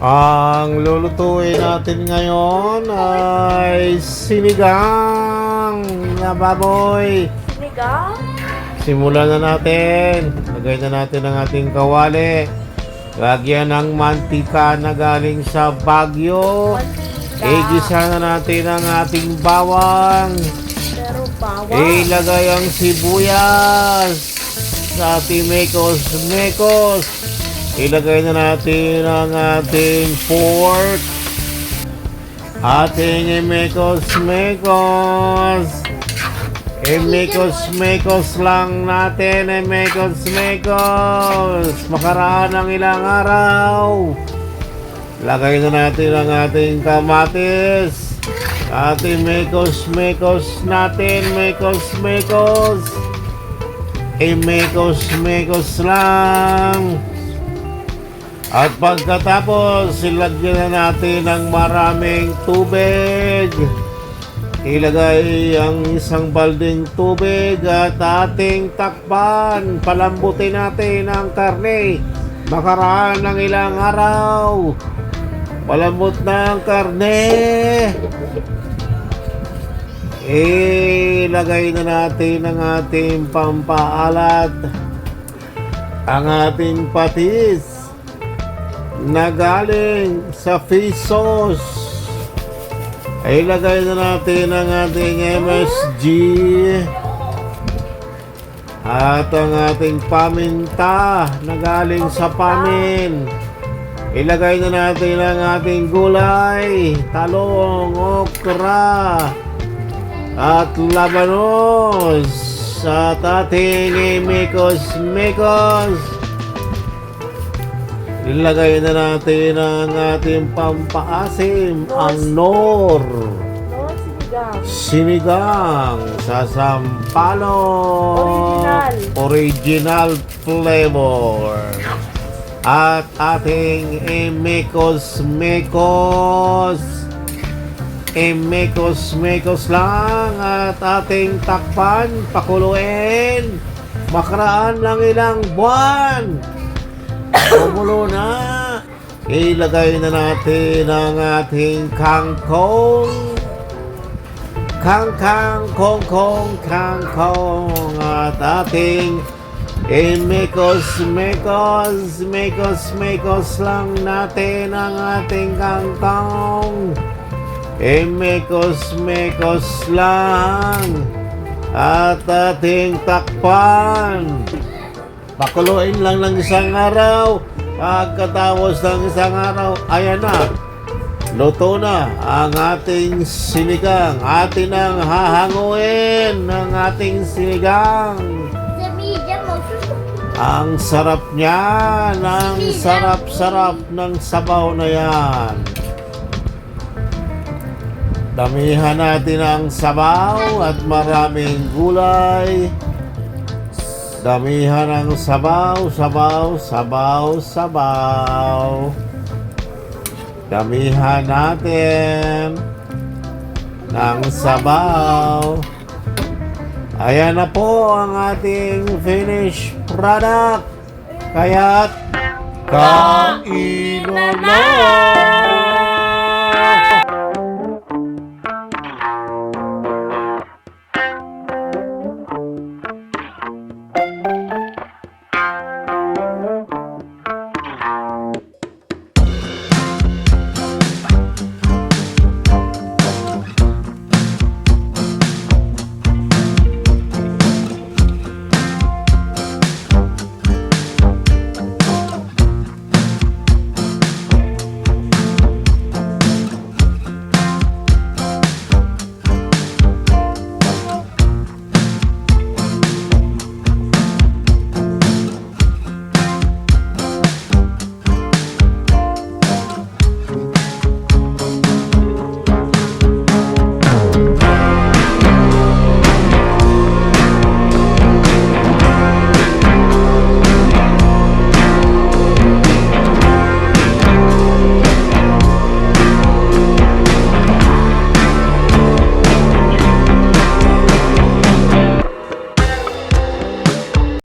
Ang lulutuin natin ngayon ay sinigang na baboy. Sinigang? Simulan na natin. Lagay na natin ang ating kawali. Lagyan ng mantika na galing sa Baguio. Mantika. Igisa na natin ang ating bawang. Pero bawang. Ilagay ang sibuyas sa ating mekos. Ilagay na natin ang ating pork. Ating mekos. Mekos lang natin. Mekos. Makaraan ng ilang araw. Lagay na natin ang ating kamatis. Ating mekos natin. Mekos lang. At pagkatapos, ilagyan na natin ng maraming tubig. Ilagay ang isang balding tubig at ating takpan. Palambutin natin ang karne. Makaraan ng ilang araw. Palambot na ang karne. Ilagay na natin ang ating pampaalat. Ang ating patis na galing sa fish sauce. Ilagay na natin ang ating MSG at ang ating paminta na galing sa pamin. Ilagay na natin ang ating gulay, talong, okra at labanos at ating mekos. Ilagay na natin ang ating pampaasim, ang nor. Sinigang sa sampalok. Original flavor. At ating mekos lang at ating takpan, pakuluin. Makaraan lang ilang buwan. Kumulo na. Ilagay na natin ang ating kangkong. Kangkong at ating mekos lang natin ang ating kangkong. Mekos lang at ating takpan. Pakuluin lang ng isang araw. Pagkatapos ng isang araw, ayan na. Luto na ang ating sinigang. Atin ang hahanguin ng ating sinigang. Ang sarap niya. Ang sarap ng sabaw na yan. Damihan natin ang sabaw at maraming gulay. Damihan ang sabaw. Damihan natin ng sabaw. Ayan na po ang ating finished product. Kaya't kain na!